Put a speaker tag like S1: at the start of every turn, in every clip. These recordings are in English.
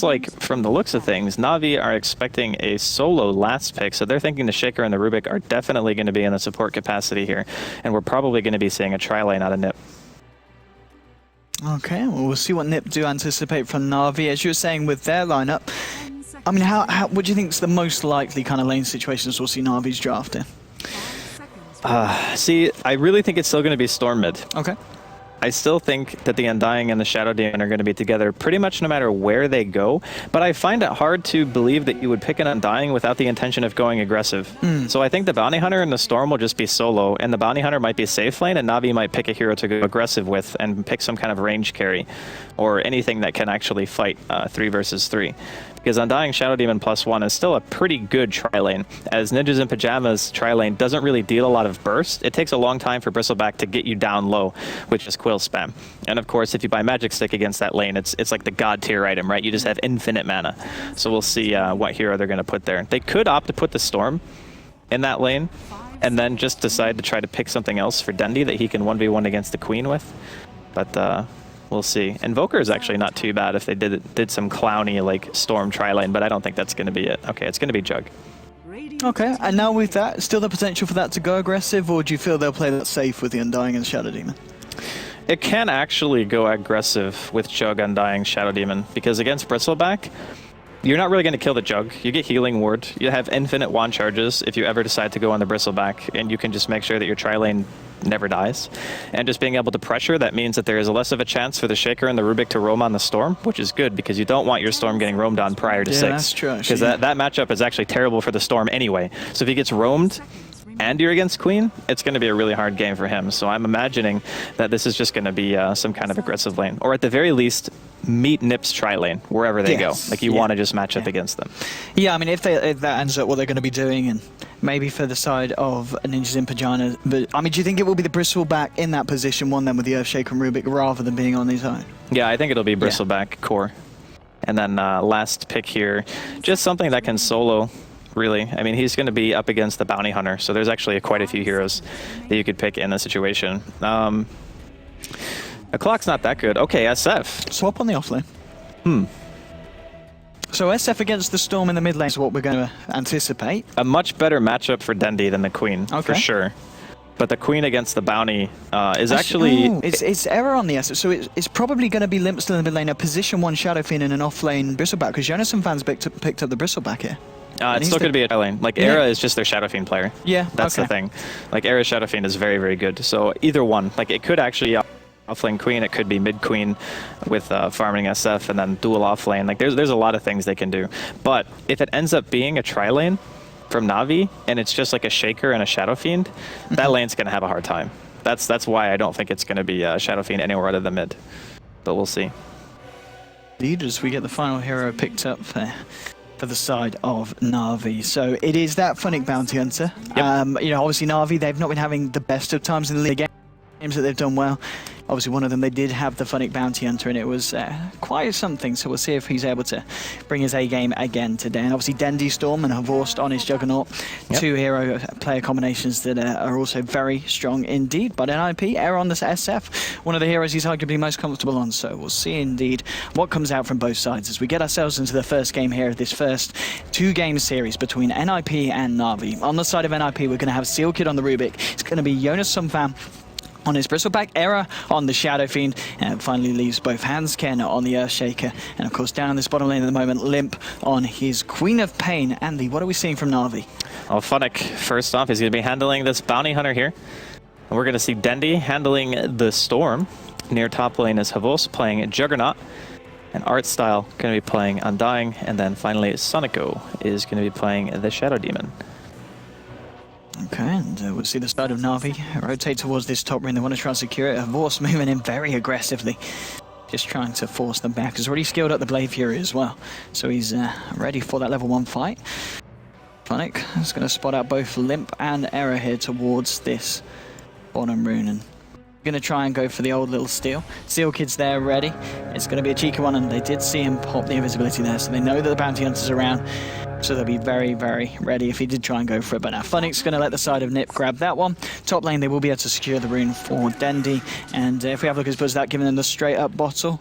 S1: looks like, from the looks of things, Na'Vi are expecting a solo last pick, so they're thinking the Shaker and the Rubik are definitely going to be in the support capacity here, and we're probably going to be seeing a tri-lane out of NiP.
S2: Okay, well, we'll see what NiP do anticipate from Na'Vi. As you were saying with their lineup, I mean, what do you think is the most likely kind of lane situations we'll see Na'Vi's drafting?
S1: See, I really think it's still going to be Storm mid.
S2: Okay.
S1: I still think that the Undying and the Shadow Demon are going to be together pretty much no matter where they go, but I find it hard to believe that you would pick an Undying without the intention of going aggressive. So I think the Bounty Hunter and the Storm will just be solo, and the Bounty Hunter might be safe lane, and Na'Vi might pick a hero to go aggressive with and pick some kind of range carry or anything that can actually fight 3 versus 3. Because Undying Shadow Demon +1 is still a pretty good tri-lane, as Ninjas in Pyjamas tri-lane doesn't really deal a lot of burst. It takes a long time for Bristleback to get you down low, which is Quill spam. And of course, if you buy Magic Stick against that lane, it's like the god tier item, right? You just have infinite mana. So we'll see what hero they're going to put there. They could opt to put the Storm in that lane, and then just decide to try to pick something else for Dendi that he can 1v1 against the Queen with. But we'll see. Invoker is actually not too bad if they did some clowny like Storm tri-lane, but I don't think that's going to be it. Okay, it's going to be Jug.
S2: Okay, and now with that, still the potential for that to go aggressive, or do you feel they'll play that safe with the Undying and Shadow Demon?
S1: It can actually go aggressive with Jug, Undying, Shadow Demon, because against Bristleback, you're not really going to kill the Jug. You get Healing Ward. You have infinite wand charges if you ever decide to go on the Bristleback, and you can just make sure that your tri-lane never dies. And just being able to pressure, that means that there is less of a chance for the Shaker and the Rubik to roam on the Storm, which is good because you don't want your Storm getting roamed on prior to 6.
S2: That's true.
S1: Because that matchup is actually terrible for the Storm anyway. So if he gets roamed and you're against Queen, it's going to be a really hard game for him. So I'm imagining that this is just going to be some kind of aggressive lane. Or at the very least, meet NiP's tri-lane wherever they go. Like you want to just match up against them.
S2: Yeah, I mean, if that ends up what they're going to be doing, and maybe for the side of Ninjas in Pyjamas, but I mean, do you think it will be the Bristleback in that position, one then with the Earthshaker and Rubik, rather than being on his own?
S1: Yeah, I think it'll be Bristleback core. And then last pick here, just something that can solo, really. I mean, he's going to be up against the Bounty Hunter, so there's actually quite a few heroes that you could pick in this situation. The clock's not that good. Okay, SF.
S2: Swap on the offlane. So SF against the Storm in the mid lane is what we're going to anticipate.
S1: A much better matchup for Dendi than the Queen, for sure. But the Queen against the Bounty is actually...
S2: it's error on the SF, so it's probably going to be Limp still in the mid lane, a position 1 Shadow Fiend and an off-lane Bristleback, because Jonas and fans picked up the Bristleback here.
S1: It's still going to be a tri-lane. Like, Era is just their Shadow Fiend player.
S2: Yeah,
S1: that's the thing. Like, Era's Shadow Fiend is very, very good. So either one. Like, it could actually... Offlane Queen, it could be mid Queen with farming SF and then dual offlane. Like there's a lot of things they can do. But if it ends up being a tri-lane from Na'Vi and it's just like a Shaker and a Shadow Fiend, that lane's going to have a hard time. That's why I don't think it's going to be a Shadow Fiend anywhere other than mid. But we'll see.
S2: Indeed, as we get the final hero picked up for the side of Na'Vi. So it is that Funnic Bounty Hunter. You know, obviously Na'Vi, they've not been having the best of times in the league. Games that they've done well. Obviously, one of them, they did have the Funnic Bounty Hunter, and it was quite something. So we'll see if he's able to bring his A-game again today. And obviously, Dendi Storm and Havorst on his Juggernaut. 2 hero player combinations that are also very strong indeed. But NiP, Era on the SF, one of the heroes he's arguably most comfortable on. So we'll see indeed what comes out from both sides as we get ourselves into the first game here of this first 2-game series between NiP and Na'Vi. On the side of NiP, we're going to have Seal Kid on the Rubik. It's going to be Jonas Sumfam on his Bristleback, Era on the Shadow Fiend, and finally leaves both hands Ken on the Earthshaker, and of course down in this bottom lane at the moment, Limp on his Queen of Pain. Andy, what are we seeing from Na'Vi?
S1: Well, Funnic, first off, is going to be handling this Bounty Hunter here, and we're going to see Dendi handling the Storm. Near top lane is Havorst playing Juggernaut, and Artstyle going to be playing Undying, and then finally Sonico is going to be playing the Shadow Demon.
S2: Okay, and we'll see the start of Na'Vi rotate towards this top lane. They want to try and secure it. Havorst moving in very aggressively, just trying to force them back. He's already skilled up the Blade Fury as well, so he's ready for that level 1 fight. Funnic is going to spot out both Limp and Era here towards this bottom rune, and going to try and go for the old little steal. Seal Kid's there ready. It's going to be a cheeky one, and they did see him pop the invisibility there, so they know that the Bounty Hunter's around. So they'll be very, very ready if he did try and go for it. But now Funnic's going to let the side of NiP grab that one. Top lane, they will be able to secure the rune for Dendi. And if we have a look at his buzz, that giving them the straight up bottle.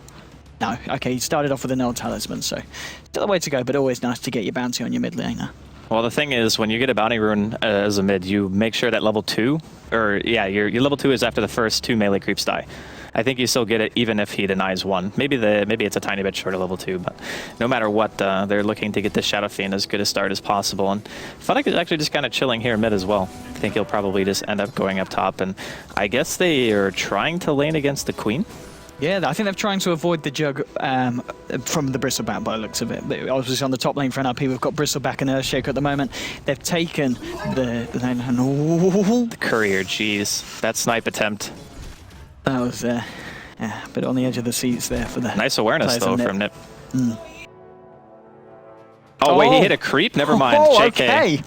S2: No, okay, he started off with a null talisman, so still a way to go, but always nice to get your bounty on your mid laner.
S1: Well, the thing is, when you get a bounty rune as a mid, you make sure that level 2, or yeah, your level 2 is after the first 2 melee creeps die. I think you still get it even if he denies 1. Maybe it's a tiny bit short of level 2, but no matter what, they're looking to get this Shadow Fiend as good a start as possible. And Funnick is actually just kind of chilling here mid as well. I think he'll probably just end up going up top, and I guess they are trying to lane against the Queen.
S2: Yeah, I think they're trying to avoid the jug from the Bristleback by the looks of it. But obviously on the top lane for NiP, we've got Bristleback and Earthshaker at the moment. They've taken the
S1: Courier, jeez. That snipe attempt.
S2: That was yeah, but on the edge of the seats there for the
S1: nice awareness though from NiP.
S2: Mm.
S1: Oh, wait, he hit a creep? Never mind.
S2: Oh,
S1: JK.
S2: Okay.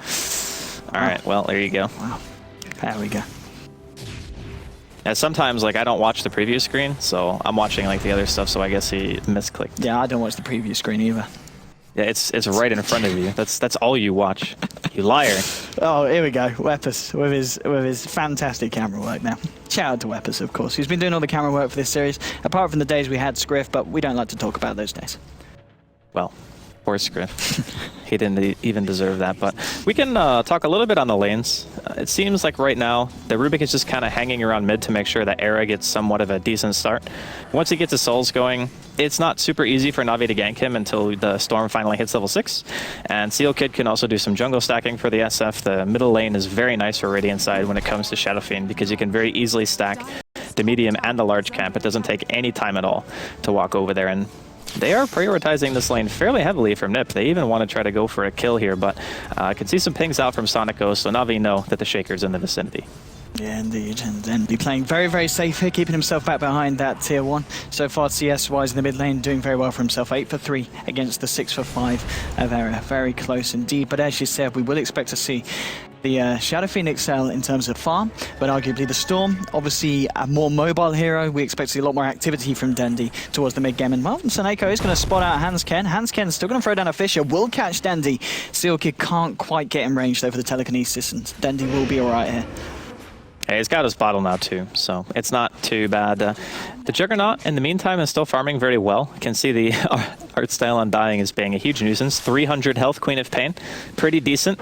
S1: All right, well, there you go.
S2: Wow. There we go.
S1: Yeah, sometimes, like, I don't watch the preview screen, so I'm watching, like, the other stuff, so I guess he misclicked.
S2: Yeah, I don't watch the preview screen either.
S1: Yeah, it's right in front of you. That's all you watch. You liar.
S2: Oh, here we go. Weppus with his fantastic camera work now. Shout out to Weppus, of course. He's been doing all the camera work for this series, apart from the days we had Scriff, but we don't like to talk about those days.
S1: Well, poor Scriff. He didn't even deserve that, but we can talk a little bit on the lanes. It seems like right now, the Rubik is just kind of hanging around mid to make sure that Era gets somewhat of a decent start. Once he gets his souls going, it's not super easy for Na'Vi to gank him until the Storm finally hits level 6. And Seal Kid can also do some jungle stacking for the SF. The middle lane is very nice for Radiant side when it comes to Shadow Fiend because you can very easily stack the medium and the large camp. It doesn't take any time at all to walk over there, and they are prioritizing this lane fairly heavily from NiP. They even want to try to go for a kill here, but I can see some pings out from Sonico, so Na'Vi know that the Shaker's in the vicinity.
S2: Yeah, indeed. And be playing very, very safe here, keeping himself back behind that tier 1. So far, CS-wise in the mid lane, doing very well for himself. 8 for 3 against the 6 for 5 of Era. Very close indeed. But as you said, we will expect to see the Shadow Fiend excel in terms of farm, but arguably the Storm, obviously a more mobile hero. We expect to see a lot more activity from Dendi towards the mid game. And Martin Saneko is going to spot out Hansken. Hansken's still going to throw down a Fisher, will catch Dendi. Seal Kid can't quite get in range though for the telekinesis, and Dendi will be alright here.
S1: Hey, he's got his bottle now too, so it's not too bad. The Juggernaut, in the meantime, is still farming very well. You can see the art style Undying is being a huge nuisance. 300 health, Queen of Pain. Pretty decent,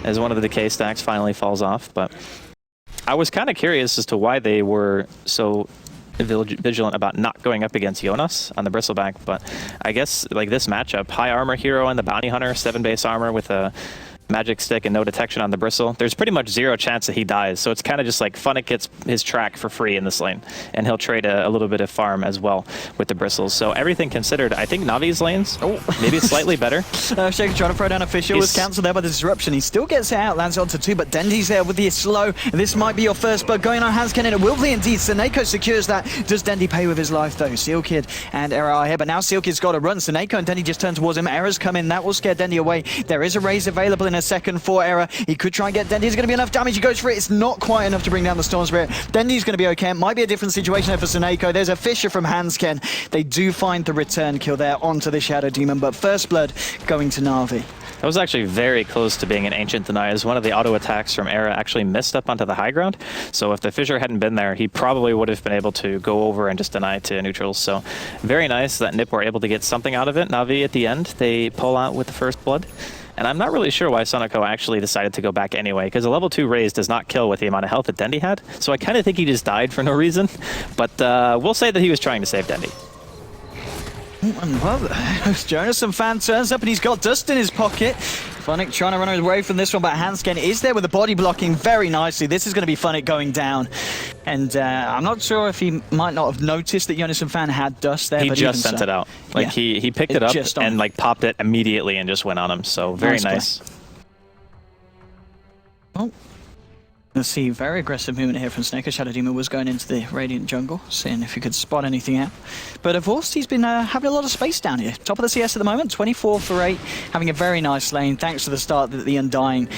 S1: as one of the decay stacks finally falls off. But I was kind of curious as to why they were so vigilant about not going up against Jonas on the Bristleback, but I guess like this matchup, high armor hero and the Bounty Hunter, 7 base armor with a magic stick and no detection on the bristle. There's pretty much 0 chance that he dies, so it's kind of just like Funnick gets his track for free in this lane, and he'll trade a little bit of farm as well with the bristles. So everything considered, I think Navi's lanes maybe slightly better.
S2: Shaker trying to throw down a Fisher, was cancelled there by the disruption. He still gets it out, lands onto 2, but Dendi's there with the slow. This might be your first blood going on Hansken, and it will be indeed. Saneko secures that. Does Dendi pay with his life though? Seal Kid and Era are here, but now Seal Kid's got to run. Saneko and Dendi just turn towards him. Era's come in, that will scare Dendi away. There is a raise available in a second for Era. He could try and get Dendi. Is going to be enough damage. He goes for it. It's not quite enough to bring down the Storm Spirit. Dendi's going to be okay. It might be a different situation there for Saneko. There's a Fisher from Hansken. They do find the return kill there onto the Shadow Demon, but first blood going to Na'Vi.
S1: That was actually very close to being an Ancient Deny, as one of the auto attacks from Era actually missed up onto the high ground. So if the Fissure hadn't been there, he probably would have been able to go over and just deny to neutrals. So very nice that NiP were able to get something out of it. Na'Vi at the end, they pull out with the first blood. And I'm not really sure why Sonico actually decided to go back anyway, because a level 2 raise does not kill with the amount of health that Dendi had. So I kind of think he just died for no reason. But we'll say that he was trying to save Dendi.
S2: Well, Jonas and Fan turns up and he's got dust in his pocket. Funnick trying to run away from this one, but Hansken is there with the body blocking very nicely. This is going to be Funnick going down. And I'm not sure if he might not have noticed that Jonas and Fan had dust there.
S1: He
S2: but
S1: just sent it out. Like he picked it up and like popped it immediately and just went on him. So very nice. Oh. Let's see, very aggressive movement here from Snake. Shadow Demon was going into the Radiant jungle, seeing if he could spot anything out. But of course, he's been having a lot of space down here. Top of the CS at the moment, 24 for 8, having a very nice lane, thanks to the start that the Undying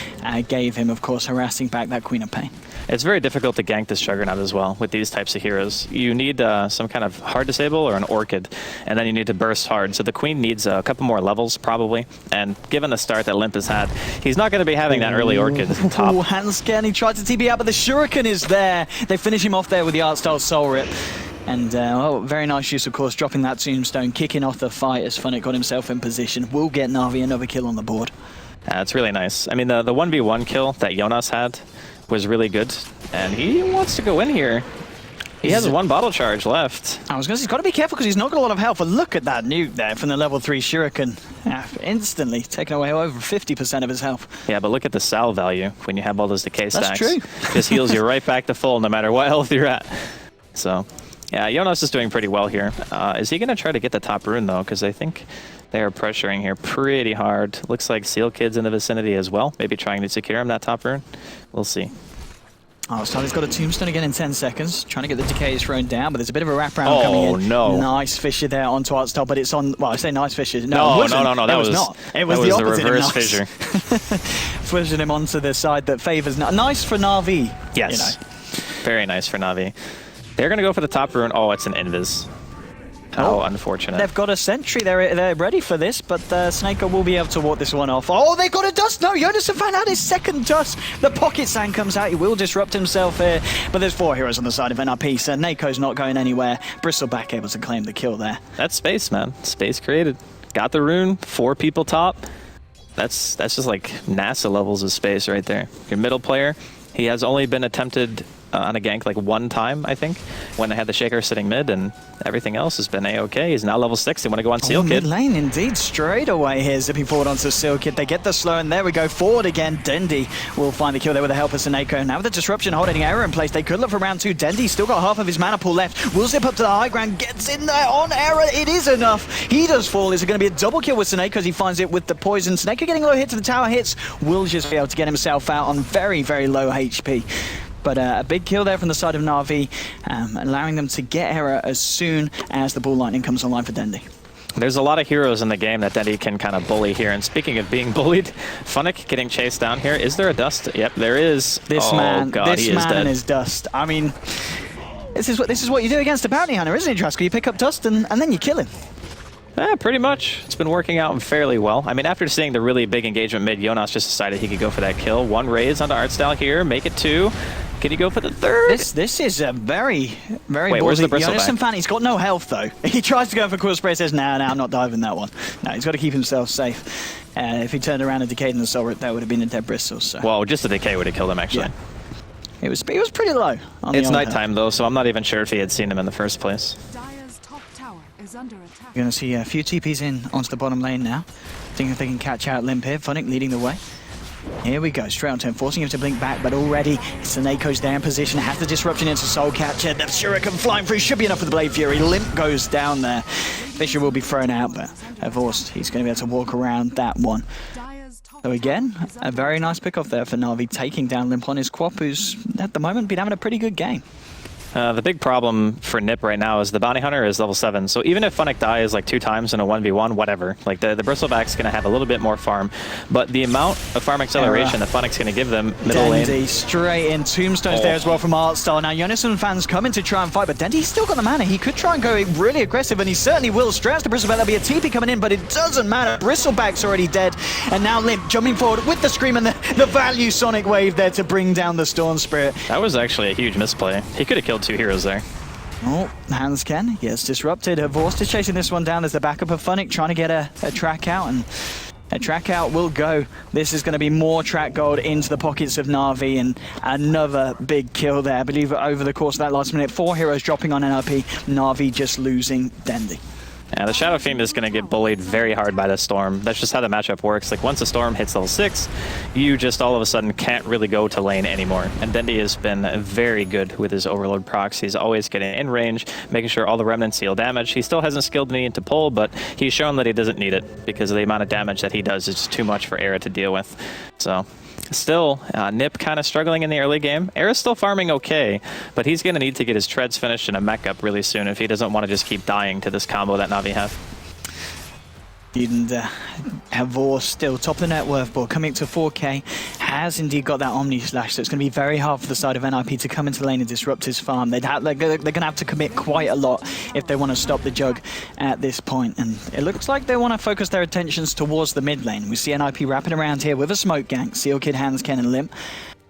S1: gave him, of course, harassing back that Queen of Pain. It's very difficult to gank this Juggernaut as well with these types of heroes. You need some kind of hard disable or an Orchid, and then you need to burst hard. So the Queen needs a couple more levels, probably. And given the start that Limp has had, he's not going to be having that early Orchid at the top. Hansken, he tried to TP out, but the Shuriken is there. They finish him off there with the Art Style Soul Rip.
S2: And oh, very nice use, of course, dropping that tombstone, kicking off the fight as Funnick got himself in position. Will get Na'Vi another kill on the board.
S1: It's really nice. I mean, the 1v1 kill that Jonas had was really good, and he wants to go in here. He has one bottle charge left.
S2: I was going to say, he's got to be careful because he's not got a lot of health, but look at that nuke there from the level 3 Shuriken. Instantly taking away over 50% of his health.
S1: Yeah, but look at the sal value when you have all those decay stacks.
S2: That's true.
S1: Just heals you right back to full no matter what health you're at. So, yeah, Jonas is doing pretty well here. Is he going to try to get the top rune, though? Because I think they are pressuring here pretty hard. Looks like Seal Kid's in the vicinity as well. Maybe trying to secure him that top rune. We'll see.
S2: Oh, Style's got a tombstone again in 10 seconds. Trying to get the decays thrown down, but there's a bit of a wraparound coming in.
S1: Oh, no.
S2: Nice fissure there onto Artstyle, but it's on... Well, I say nice fissure.
S1: No,
S2: it
S1: no. That was
S2: not. It was the opposite.
S1: Reverse fissure.
S2: Pushing him onto the side that favors... Nice for Na'Vi.
S1: Yes.
S2: You know.
S1: Very nice for Na'Vi. They're going to go for the top rune. Oh, it's an invis. How unfortunate.
S2: They've got a sentry. They're ready for this, but Snako will be able to walk this one off. Oh, they've got a dust. No, Jonas found out his second dust. The pocket sand comes out. He will disrupt himself here, but there's 4 heroes on the side of NiP, so Nako's not going anywhere. Bristleback able to claim the kill there.
S1: That's space, man. Space created. Got the rune. 4 people top. That's just like NASA levels of space right there. Your middle player, he has only been attempted on a gank like 1 time, I think, when they had the Shaker sitting mid, and everything else has been A-okay. He's now level 6. They want to go on Seal Kid.
S2: Mid lane, indeed. Straight away here, zipping forward onto Seal Kid. They get the slow, and there we go. Forward again. Dendy will find the kill there with the help of Snako. Now with the disruption holding Error in place, they could look for round 2. Dendy still got half of his mana pool left. Will zip up to the high ground. Gets in there on Error. It is enough. He does fall. Is it going to be a double kill with Snako as he finds it with the poison? Snako getting a low hit to the tower hits. Will just be able to get himself out on very, very low HP. But a big kill there from the side of Na'Vi, allowing them to get Error as soon as the Bull Lightning comes online for Dendy.
S1: There's a lot of heroes in the game that Dendy can kind of bully here. And speaking of being bullied, Funnick getting chased down here. Is there a dust? Yep, there is.
S2: This man and his dust. I mean, this is what you do against a bounty hunter, isn't it, Drasko? You pick up dust and then you kill him.
S1: Yeah, pretty much. It's been working out fairly well. I mean, after seeing the really big engagement mid, Jonas just decided he could go for that kill. 1 raise onto Artstyle here, make it 2. Can he go for the 3rd?
S2: This is a very, very
S1: Wait, where's the
S2: ballsy.
S1: Bristleback?
S2: Jonas fan, he's got no health, though. He tries to go for Quill Spray, says, no, I'm not diving that one. No, he's got to keep himself safe. If he turned around and decayed in the soul, that would have been a dead Bristle. So.
S1: Well, just the decay would have killed him, actually.
S2: Yeah. It was pretty low.
S1: It's nighttime, though, so I'm not even sure if he had seen him in the first place.
S2: You're going to see a few TPs in onto the bottom lane now. Think if they can catch out Limp here. Funnick leading the way. Here we go, straight onto him, forcing him to blink back, but already Saneko's there in position, has the disruption into Soul Catcher, the Shuriken flying through, should be enough for the Blade Fury, Limp goes down there. Fisher will be thrown out, but of course he's going to be able to walk around that one. So again, a very nice pick off there for Na'Vi, taking down Limp on his Quap, who's at the moment been having a pretty good game.
S1: The big problem for NiP right now is the Bounty Hunter is level 7, so even if Funnick dies like 2 times in a 1v1, whatever, like the Bristleback's going to have a little bit more farm, but the amount of farm acceleration that Funnick's going to give them middle lane...
S2: Dendy straight in, tombstones there as well from Artstyle. Now Jonathan fans coming to try and fight, but Dendy's still got the mana. He could try and go really aggressive, and he certainly will. Straight to Bristleback, there'll be a TP coming in, but it doesn't matter. Bristleback's already dead, and now Limp jumping forward with the Scream and the value Sonic Wave there to bring down the Storm Spirit.
S1: That was actually a huge misplay. He could have killed 2 heroes there.
S2: Oh, Hansken gets disrupted. Vorst is chasing this one down as the backup of Funnick, trying to get a track out, and a track out will go. This is going to be more track gold into the pockets of Na'Vi, and another big kill there. I believe over the course of that last minute, 4 heroes dropping on NiP, Na'Vi just losing Dendy.
S1: Yeah, the Shadow Fiend is going to get bullied very hard by the Storm. That's just how the matchup works. Like, once the Storm hits level 6, you just all of a sudden can't really go to lane anymore. And Dendy has been very good with his Overload procs. He's always getting in range, making sure all the Remnants deal damage. He still hasn't skilled me into pull, but he's shown that he doesn't need it because of the amount of damage that he does is just too much for Era to deal with. So... Still, NiP kind of struggling in the early game. Era's still farming okay, but he's going to need to get his treads finished and a mech up really soon if he doesn't want to just keep dying to this combo that Na'Vi have.
S2: And Havor still top of the net worth board, coming to 4k, has indeed got that Omni Slash, so it's going to be very hard for the side of NiP to come into the lane and disrupt his farm. They're going to have to commit quite a lot if they want to stop the Jug at this point, and it looks like they want to focus their attentions towards the mid lane. We see NiP wrapping around here with a smoke gank, Seal Kid, Hansken and Limp.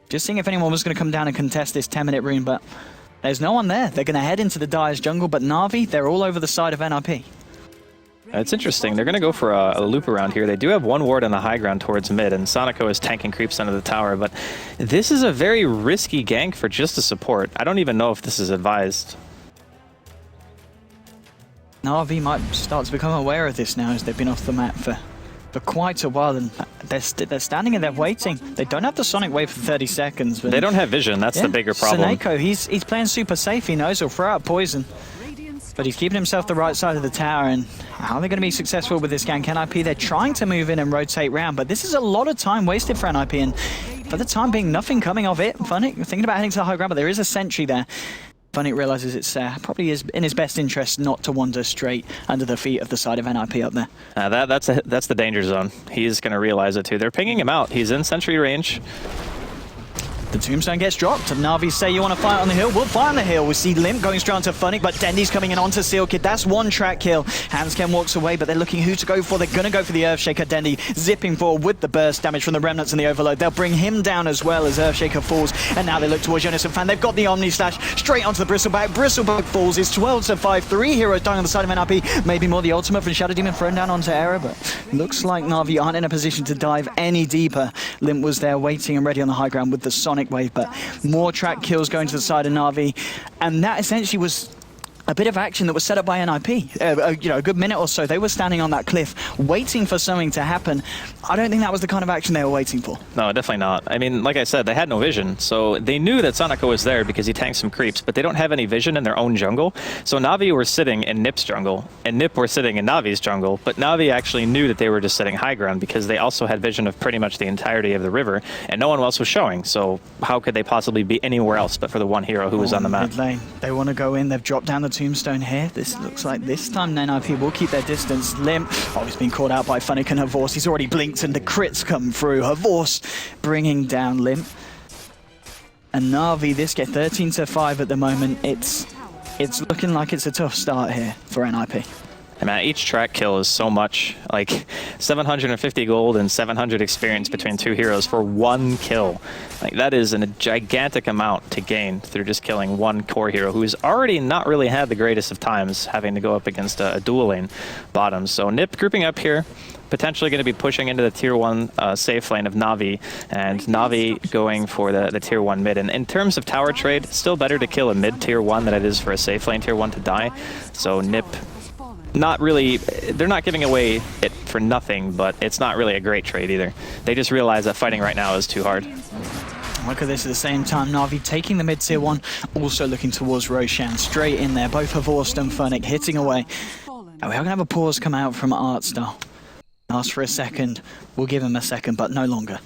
S2: Just seeing if anyone was going to come down and contest this 10-minute rune, but There's no one there. They're going to head into the Dire's jungle, but Na'Vi, they're all over the side of NiP.
S1: It's interesting. They're going to go for a loop around here. They do have one ward on the high ground towards mid, and Sonico is tanking creeps under the tower, but this is a very risky gank for just a support. I don't even know if this is advised.
S2: Na'Vi might start to become aware of this now as they've been off the map for quite a while, and they're standing and they're waiting. They don't have the Sonic Wave for 30 seconds. But
S1: they don't have vision. That's the bigger problem.
S2: Sonico, he's playing super safe. He knows he'll throw out poison. But he's keeping himself the right side of the tower, and how are they going to be successful with this gank? NiP, they're trying to move in and rotate round, but this is a lot of time wasted for NiP, and for the time being, nothing coming of it. Funnick thinking about heading to the high ground, but there is a sentry there. Funnick realizes it's probably in his best interest not to wander straight under the feet of the side of NiP up there.
S1: That's the danger zone. He's going to realize it too. They're pinging him out. He's in sentry range.
S2: The tombstone gets dropped, and Na'Vi say, you want to fight on the hill? We'll fight on the hill. We see Limp going straight onto Funnick, but Dendy's coming in onto Seal Kid. That's one track kill. Hansken walks away, but they're looking who to go for. They're going to go for the Earthshaker. Dendy zipping forward with the burst damage from the Remnants and the Overload. They'll bring him down as well as Earthshaker falls, and now they look towards Jonas and Fan. They've got the Omni Slash straight onto the Bristleback. Bristleback falls. It's 12-5. 3 heroes dying on the side of NiP. Maybe more the ultimate from Shadow Demon thrown down onto Era, but looks like Na'Vi aren't in a position to dive any deeper. Limp was there waiting and ready on the high ground with the Sonic Wave, but more track kills going to the side of Na'Vi, and that essentially was a bit of action that was set up by NiP. A good minute or so, they were standing on that cliff waiting for something to happen. I don't think that was the kind of action they were waiting for.
S1: No, definitely not. I mean, like I said, they had no vision, so they knew that Sonico was there because he tanked some creeps, but they don't have any vision in their own jungle. So Na'Vi were sitting in NiP's jungle, and NiP were sitting in Navi's jungle, but Na'Vi actually knew that they were just sitting high ground because they also had vision of pretty much the entirety of the river, and no one else was showing, so how could they possibly be anywhere else but for the one hero who was on the map?
S2: Mid lane. They want to go in. They've dropped down the tombstone here. This looks like this time NiP will keep their distance. Limp, he's been caught out by Funnick and Havorse. He's already blinked and the crits come through. Havorse bringing down Limp. And Na'Vi, this get 13-5 at the moment. It's looking like it's a tough start here for NiP.
S1: I mean, each track kill is so much, like 750 gold and 700 experience between two heroes for one kill. Like, that is a gigantic amount to gain through just killing one core hero who's already not really had the greatest of times having to go up against a dual lane bottom. So NiP grouping up here, potentially going to be pushing into the tier 1 safe lane of Na'Vi, and Na'Vi going for the tier 1 mid. And in terms of tower trade, still better to kill a mid tier 1 than it is for a safe lane tier 1 to die. So NiP, not really, they're not giving away it for nothing, but it's not really a great trade either. They just realize that fighting right now is too hard.
S2: Look at this at the same time. Na'Vi taking the mid tier 1, also looking towards Roshan. Straight in there, both Havorse and Funnick hitting away. And we are going to have a pause come out from Artstar. Ask for a second. We'll give him a second, but no longer.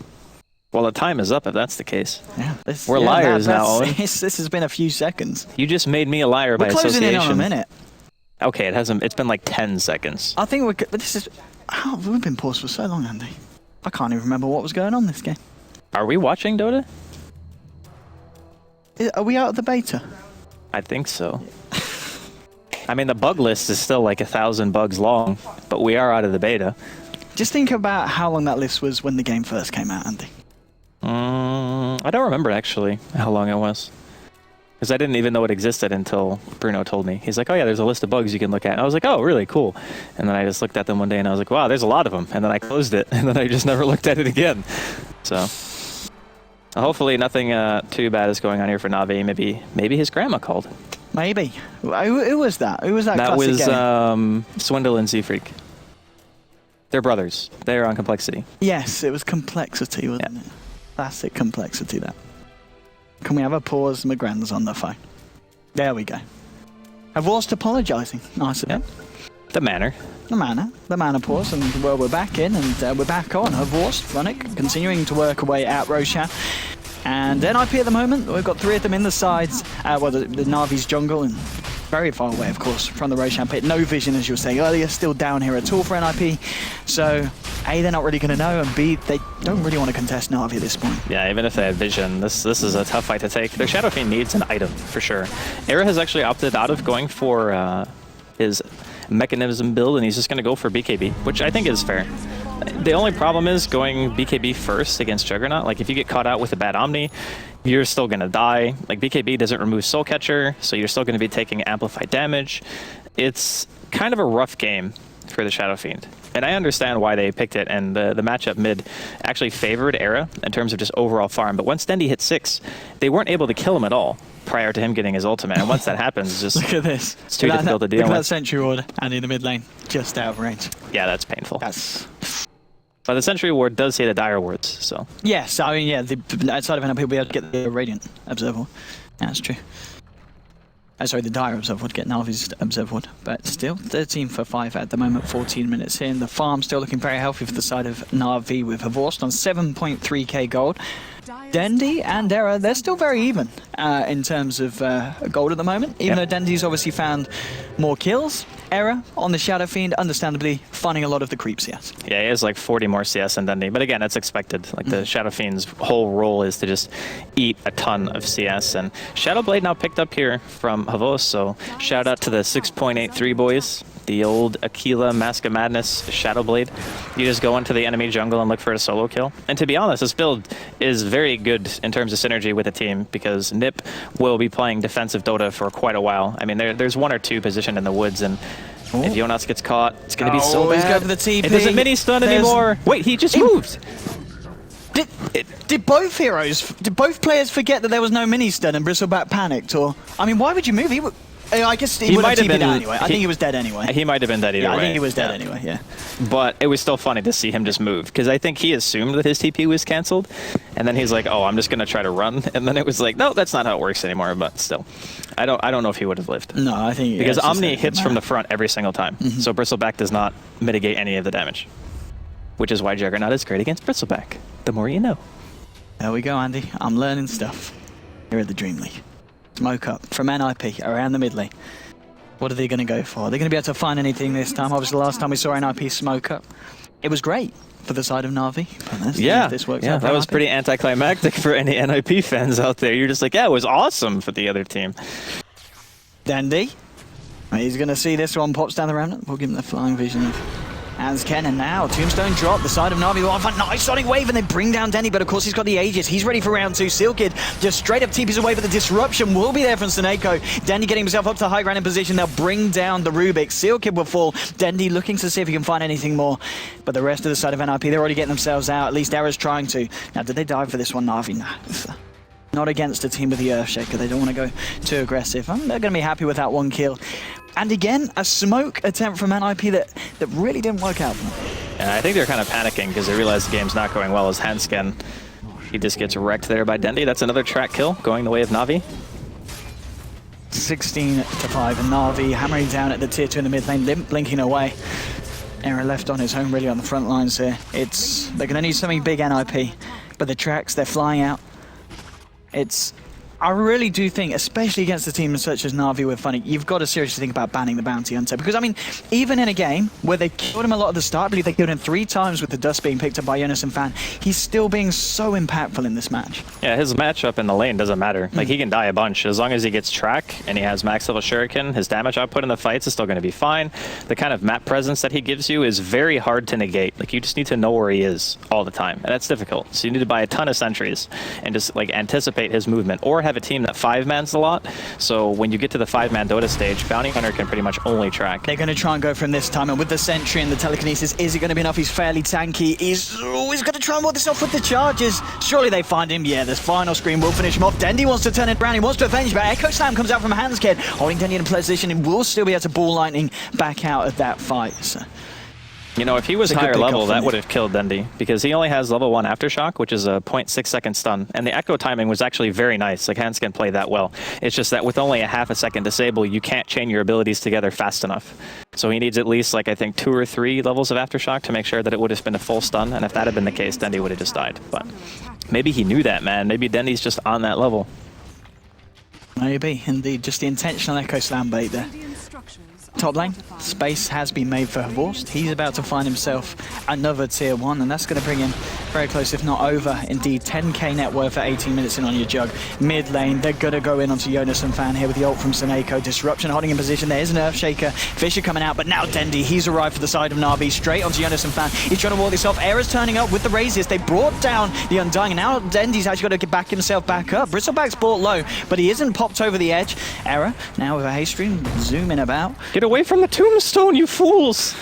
S1: Well, the time is up if that's the case.
S2: Yeah,
S1: we're liars now, Owen.
S2: This has been a few seconds.
S1: You just made me a liar by association.
S2: We're closing in on a minute.
S1: Okay, it's been like 10 seconds.
S2: I think we've been paused for so long, Andy. I can't even remember what was going on this game.
S1: Are we watching Dota?
S2: Are we out of the beta?
S1: I think so. I mean, the bug list is still like 1,000 bugs long, but we are out of the beta.
S2: Just think about how long that list was when the game first came out, Andy.
S1: I don't remember actually how long it was. Because I didn't even know it existed until Bruno told me. He's like, oh yeah, there's a list of bugs you can look at. And I was like, oh, really cool. And then I just looked at them one day and I was like, wow, there's a lot of them. And then I closed it and then I just never looked at it again. So hopefully nothing too bad is going on here for Na'Vi. Maybe his grandma called.
S2: Maybe. Who was that? Who was that?
S1: That was
S2: game?
S1: Swindle and Seafreak. They're brothers. They're on Complexity.
S2: Yes, it was Complexity, wasn't it? Classic Complexity, that. Can we have a pause? My grand's on the phone. There we go. Havorse apologising. Nice of him.
S1: The manner.
S2: The manner pause, and well, we're back in, and we're back on. Havorse, Funnick, continuing to work away at Roshan. And NiP at the moment, we've got 3 of them in the sides, the Na'Vi's jungle, and very far away, of course, from the Roshan pit. No vision, as you were saying earlier, still down here at all for NiP. So, A, they're not really going to know, and B, they don't really want to contest Na'Vi at this point.
S1: Yeah, even if they had vision, this is a tough fight to take. Their Shadow Fiend needs an item, for sure. Era has actually opted out of going for his mechanism build, and he's just going to go for BKB, which I think is fair. The only problem is going BKB first against Juggernaut. Like, if you get caught out with a bad Omni, you're still going to die. Like, BKB doesn't remove Soul Catcher, so you're still going to be taking amplified damage. It's kind of a rough game for the Shadow Fiend. And I understand why they picked it, and the matchup mid actually favored Era in terms of just overall farm. But once Dendi hit 6, they weren't able to kill him at all prior to him getting his ultimate. And once that happens, just
S2: look at this.
S1: It's too difficult to deal with.
S2: Look at that Sentry Ward, and in the mid lane, just out of range.
S1: Yeah, that's painful.
S2: That's...
S1: But the Sentry Ward does hit the Dire Wards, so...
S2: Yes, I mean, yeah, outside of NiP, we'll be able to get the Radiant Observer. Yeah, that's true. Sorry, the Dire Observer would get Na'Vi's Observer Ward. But still, 13 for 5 at the moment, 14 minutes in. The farm still looking very healthy for the side of Na'Vi with Havorst on 7.3k gold. Dendi and Era, they're still very even in terms of gold at the moment, even though Dendi's obviously found more kills. Era on the Shadow Fiend, understandably funding a lot of the creep CS.
S1: Yeah, he has like 40 more CS than Dendi, but again, that's expected. Like the Shadow Fiend's whole role is to just eat a ton of CS, and Shadow Blade now picked up here from Havos, so shout out to the 6.83 boys. The old Aquila Mask of Madness Shadow Blade. You just go into the enemy jungle and look for a solo kill. And to be honest, this build is very good in terms of synergy with the team because NiP will be playing defensive Dota for quite a while. I mean, there's 1 or 2 positioned in the woods, and if Jonas gets caught, it's going to be so bad.
S2: He's going for the TP.
S1: It doesn't mini stun anymore. Wait, he just moved.
S2: Did both players forget that there was no mini stun and Bristleback panicked? Or I mean, why would you move? I guess he would have TP'd out anyway. I think he was dead anyway.
S1: He might have been dead either way.
S2: I think he was dead anyway, yeah.
S1: But it was still funny to see him just move, because I think he assumed that his TP was cancelled, and then he's like, oh, I'm just going to try to run, and then it was like, no, that's not how it works anymore, but still. I don't know if he would have lived.
S2: No, I think...
S1: Because Omni hits from the front every single time, so Bristleback does not mitigate any of the damage, which is why Juggernaut is great against Bristleback. The more you know.
S2: There we go, Andy. I'm learning stuff here at the Dream League. Smoke up from NiP around the mid lane. What are they going to go for? Are they going to be able to find anything this time? Obviously, the last time we saw NiP smoke up, it was great for the side of Na'Vi. This works out
S1: that was pretty anticlimactic for any NiP fans out there. You're just like, yeah, it was awesome for the other team.
S2: Dendi, he's going to see this one, pops down the remnant. We'll give him the flying vision of Ansken, and now Tombstone drop. The side of Na'Vi will have a nice Sonic Wave, and they bring down Dendi, but of course he's got the Aegis. He's ready for round 2. Sealkid just straight up TPs away, but the disruption will be there from Seneko. Dendi getting himself up to the high ground in position. They'll bring down the Rubik. Sealkid will fall. Dendi looking to see if he can find anything more, but the rest of the side of NiP, they're already getting themselves out. At least Era's trying to. Now, did they dive for this one, Na'Vi? Nah. Not against a team with the Earthshaker. They don't want to go too aggressive. They're going to be happy with that 1 kill. And again, a smoke attempt from NiP that really didn't work out for them.
S1: Yeah, I think they're kind of panicking because they realize the game's not going well as Hansken. He just gets wrecked there by Dendi. That's another track kill going the way of Na'Vi.
S2: 16 to 5, and Na'Vi hammering down at the tier 2 in the mid lane, blinking away. Era left on his own really on the front lines here. They're going to need something big, NiP, but the tracks, they're flying out. I really do think, especially against a team such as Na'Vi with Funny, you've got to seriously think about banning the Bounty Hunter. Because, I mean, even in a game where they killed him a lot at the start, I believe they killed him 3 times with the dust being picked up by Jonas and Fan, he's still being so impactful in this match.
S1: Yeah, his matchup in the lane doesn't matter. Like, he can die a bunch. As long as he gets track and he has max level Shuriken, his damage output in the fights is still going to be fine. The kind of map presence that he gives you is very hard to negate. Like, you just need to know where he is all the time, and that's difficult. So you need to buy a ton of sentries and just, like, anticipate his movement, or have a team that 5-mans a lot. So when you get to the 5-man Dota stage, Bounty Hunter can pretty much only track.
S2: They're going to try and go from this time, and with the Sentry and the Telekinesis, is it going to be enough? He's fairly tanky. He's always going to try and ward this off with the charges. Surely they find him. Yeah, this final screen will finish him off. Dendi wants to turn it around. He wants to avenge, but Echo Slam comes out from Hansked, holding Dendi in position, and will still be able to ball lightning back out of that fight. So,
S1: you know, if he was higher level, that would have killed Dendi, because he only has level 1 Aftershock, which is a 0.6 second stun, and the echo timing was actually very nice. Like, Hansken played that well. It's just that with only a half a second disable, you can't chain your abilities together fast enough. So he needs at least, like, I think 2 or 3 levels of Aftershock to make sure that it would have been a full stun, and if that had been the case, Dendi would have just died. But maybe he knew that, man. Maybe Dendi's just on that level.
S2: Maybe, indeed. Just the intentional Echo Slam bait there. Top lane, space has been made for Havorst. He's about to find himself another tier 1, and that's going to bring him Very close, if not over. Indeed, 10k net worth at 18 minutes in on your jug. Mid lane, they're going to go in onto Jonas and Fan here with the ult from Seneko. Disruption holding in position. There's an Earthshaker. Fisher coming out, but now Dendi, he's arrived for the side of Na'Vi. Straight onto Jonas and Fan. He's trying to wall this off. Era's turning up with the raises. They brought down the Undying, and now Dendi's actually got to get back himself back up. Bristleback's bought low, but he isn't popped over the edge. Era, now with a haste stream, zooming about.
S1: Get away from the tombstone, you fools!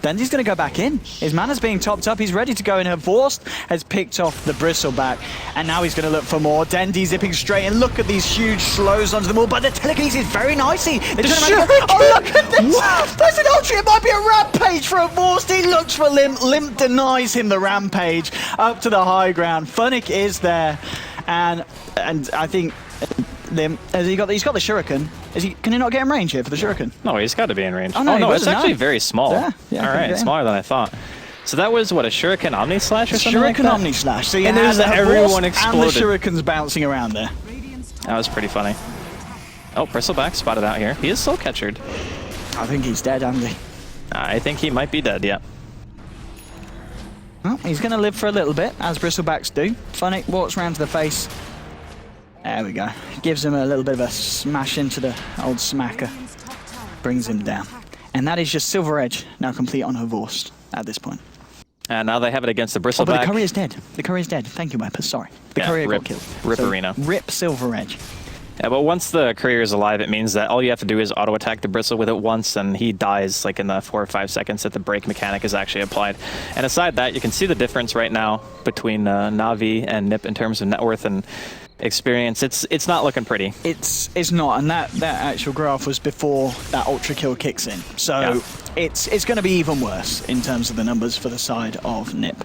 S2: Dendi's going to go back in. His mana's being topped up. He's ready to go in. Vorst has picked off the Bristleback, and now he's going to look for more. Dendi zipping straight in. Look at these huge slows onto the wall, but the telekinesis very nicely. They turn around and go, oh, look at this! What? There's an ultra. It might be a rampage for a Vorst. He looks for Limp. Limp denies him the rampage up to the high ground. Funnick is there, and I think Limp, he's got the Shuriken. Can he not get in range here for the Shuriken?
S1: No, he's got to be in range.
S2: Oh no,
S1: it's actually very small.
S2: Yeah,
S1: all right, smaller than I thought. So that was what, a Shuriken Omni Slash or something like that?
S2: Shuriken Omni Slash. So
S1: and there's everyone exploded.
S2: And the Shurikens bouncing around there.
S1: That was pretty funny. Oh, Bristleback spotted out here. He is soul catchered.
S2: I think he's dead, Andy.
S1: I think he might be dead, yeah.
S2: Well, he's going to live for a little bit, as Bristlebacks do. Funnick walks round to the face. There we go. Gives him a little bit of a smash into the old smacker. Brings him down. And that is just Silver Edge now complete on her Vorst at this point.
S1: And now they have it against the Bristleback.
S2: Oh, but the courier's dead. The courier's dead. Thank you, Weapers. Sorry. The courier got killed.
S1: Rip Arena.
S2: Rip Silver Edge.
S1: Yeah, but once the courier is alive, it means that all you have to do is auto-attack the Bristle with it once, and he dies like in the 4 or 5 seconds that the break mechanic is actually applied. And aside that, you can see the difference right now between Na'Vi and NiP in terms of net worth and experience. It's not looking pretty.
S2: It's not, and that actual graph was before that ultra kill kicks in. So yeah. It's going to be even worse in terms of the numbers for the side of NiP.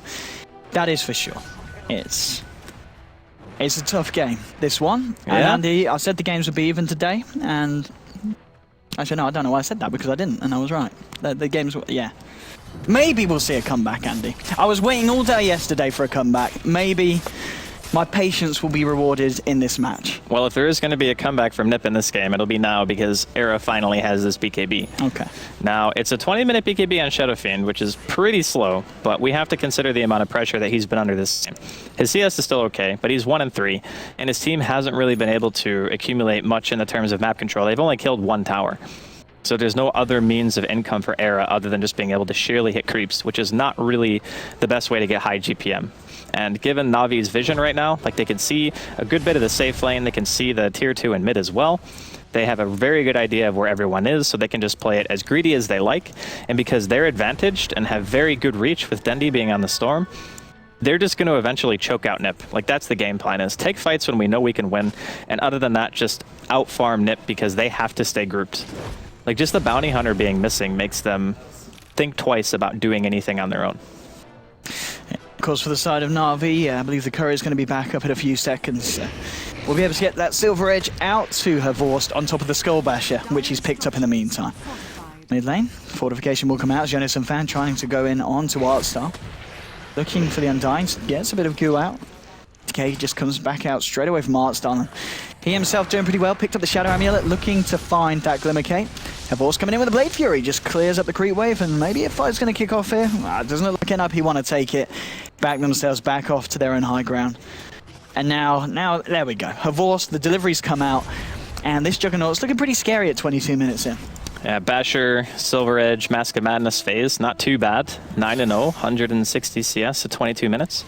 S2: That is for sure. It's a tough game, this one.
S1: Yeah.
S2: And Andy, I said the games would be even today, and actually no, I don't know why I said that, because I didn't, and I was right. The games were, yeah. Maybe we'll see a comeback, Andy. I was waiting all day yesterday for a comeback. Maybe my patience will be rewarded in this match.
S1: Well, if there is going to be a comeback from NiP in this game, it'll be now, because Era finally has this BKB.
S2: Okay.
S1: Now, it's a 20-minute BKB on Shadow Fiend, which is pretty slow, but we have to consider the amount of pressure that he's been under this game. His CS is still okay, but he's 1-3, and his team hasn't really been able to accumulate much in the terms of map control. They've only killed 1 tower. So there's no other means of income for Era other than just being able to sheerly hit creeps, which is not really the best way to get high GPM. And given Navi's vision right now, like they can see a good bit of the safe lane, they can see the tier 2 and mid as well. They have a very good idea of where everyone is, so they can just play it as greedy as they like. And because they're advantaged and have very good reach with Dendi being on the Storm, they're just going to eventually choke out NiP. Like, that's the game plan, is take fights when we know we can win, and other than that, just out-farm NiP because they have to stay grouped. Like, just the bounty hunter being missing makes them think twice about doing anything on their own.
S2: Of course, for the side of Na'Vi, I believe the courier is going to be back up in a few seconds. We'll be able to get that Silver Edge out to her Vorst on top of the Skull Basher, which he's picked up in the meantime. Mid lane, fortification will come out. Jonas and Fan trying to go in onto Artstar. Looking for the Undying, gets a bit of goo out. DK just comes back out straight away from Artstar. He himself doing pretty well, picked up the Shadow Amulet, looking to find that Glimmer Cape. Vorst coming in with a Blade Fury, just clears up the creep wave, and maybe a fight's going to kick off here. It doesn't look like NiP want to take it. Back themselves back off to their own high ground. And now, there we go. Vorst, the deliveries come out, and this Juggernaut's looking pretty scary at 22 minutes in.
S1: Yeah, Basher, Silver Edge, Mask of Madness phase, not too bad. 9-0, 160 CS at 22 minutes.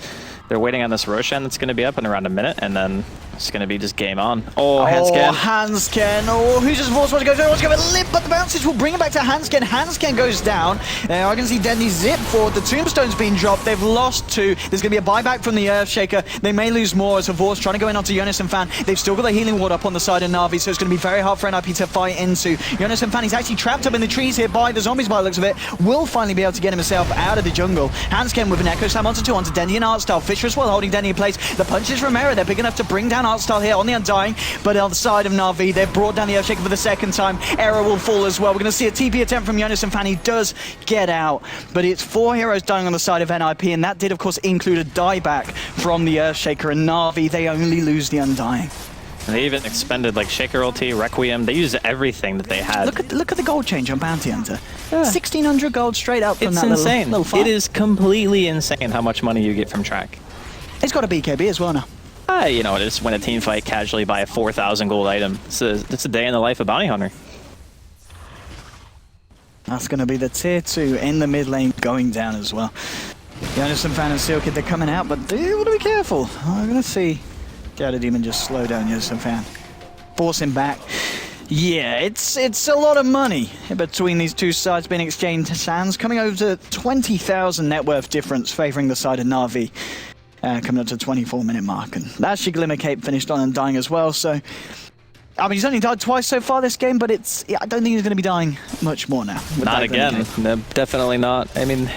S1: They're waiting on this Roshan that's going to be up in around a minute, and then it's going to be just game on. Oh, Hansken.
S2: Hansken. Oh, who's just Vorst? Wants to go with Limp, but the bounces will bring it back to Hansken. Hansken goes down. Now I can see Dendi zip forward. The Tombstone's been dropped. They've lost 2. There's going to be a buyback from the Earthshaker. They may lose more as Vorst trying to go in onto Jonas and Fan. They've still got the healing ward up on the side of Na'Vi, so it's going to be very hard for NiP to fight into. Jonas and Fan, he's actually trapped up in the trees here by the zombies by the looks of it. Will finally be able to get himself out of the jungle. Hansken with an Echo Slam onto 2 onto Dendi and Artstar. Fisher as well holding Dendi in place. The punches from Era, they're big enough to bring down Artstar here on the Undying, but on the side of Na'Vi, they've brought down the Earthshaker for the second time. Era will fall as well. We're going to see a TP attempt from Jonas and Fan. He does get out, but it's 4 heroes dying on the side of NiP, and that did, of course, include a dieback from the Earthshaker, and Na'Vi, they only lose the Undying.
S1: They even expended like Shaker ulti, Requiem. They used everything that they had.
S2: Look at the gold change on Bounty Hunter. 1,600 gold straight up from
S1: It's
S2: that
S1: insane.
S2: little fight.
S1: It is completely insane how much money you get from track.
S2: It's got a BKB as well now.
S1: You know, just win a team fight casually, buy a 4,000 gold item. It's a day in the life of Bounty Hunter.
S2: That's going to be the tier 2 in the mid lane going down as well. Jonas and Fan and Seal Kid, they're coming out, but you want to be careful. I'm going to see Shadow Demon just slow down Jonas and Fan. Force him back. Yeah, it's a lot of money between these two sides being exchanged hands, coming over to 20,000 net worth difference, favouring the side of Na'Vi. Coming up to the 24-minute mark, and that's your Glimmer Cape finished on Undying as well, so... I mean, he's only died twice so far this game, but I don't think he's going to be dying much more now.
S1: Not again. No, definitely not. I mean,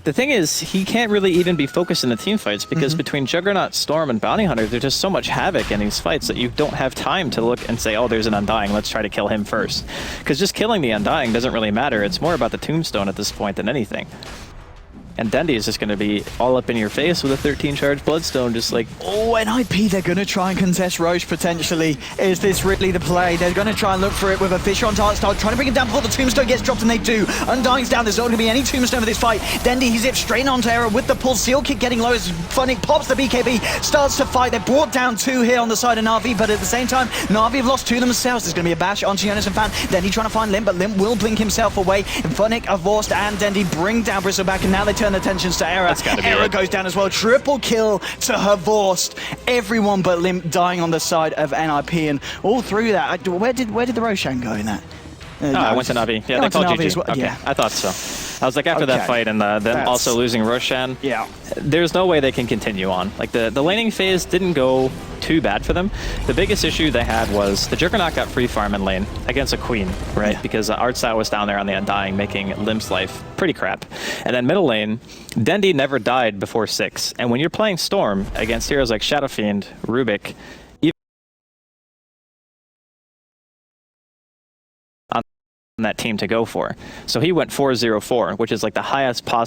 S1: the thing is, he can't really even be focused in the team fights because between Juggernaut, Storm, and Bounty Hunter, there's just so much havoc in these fights that you don't have time to look and say, oh, there's an Undying, let's try to kill him first. Because just killing the Undying doesn't really matter. It's more about the Tombstone at this point than anything. And Dendy is just going to be all up in your face with a 13-charge Bloodstone, just like...
S2: Oh, NiP, they're going to try and contest Roche, potentially. Is this really the play? They're going to try and look for it with a fish on target style, trying to bring him down before the Tombstone gets dropped, and they do. Undying's down, there's not going to be any Tombstone for this fight. Dendy, he's zipped straight onto Era with the pull. Seal Kick getting low as Funnick pops the BKB, starts to fight. They're brought down 2 here on the side of Na'Vi, but at the same time, Na'Vi have lost 2 themselves. There's going to be a bash onto Jonas and Fan. Dendy trying to find Limp, but Limp will blink himself away. And Funnick, Avorst, and Dendy bring down Bristleback, and now they turn their attentions to Era.
S1: That's gotta be
S2: Era
S1: it.
S2: goes down as well. Triple kill to Havorst. Everyone but Limp dying on the side of NiP, and all through that, where did the Roshan go in that?
S1: I went to Na'Vi. Yeah, they called GG.
S2: Well.
S1: Okay,
S2: Yeah.
S1: I thought so. I was like, after that fight and them also losing Roshan,
S2: Yeah.
S1: there's no way they can continue on. Like, the laning phase didn't go too bad for them. The biggest issue they had was the Juggernaut got free farm in lane against a Queen, right?
S2: Yeah.
S1: Because Artsau was down there on the Undying, making Limp's life pretty crap. And then middle lane, Dendy never died before 6. And when you're playing Storm against heroes like Shadow Fiend, Rubik, that team to go for. So he went 4-0-4, which is like the highest possible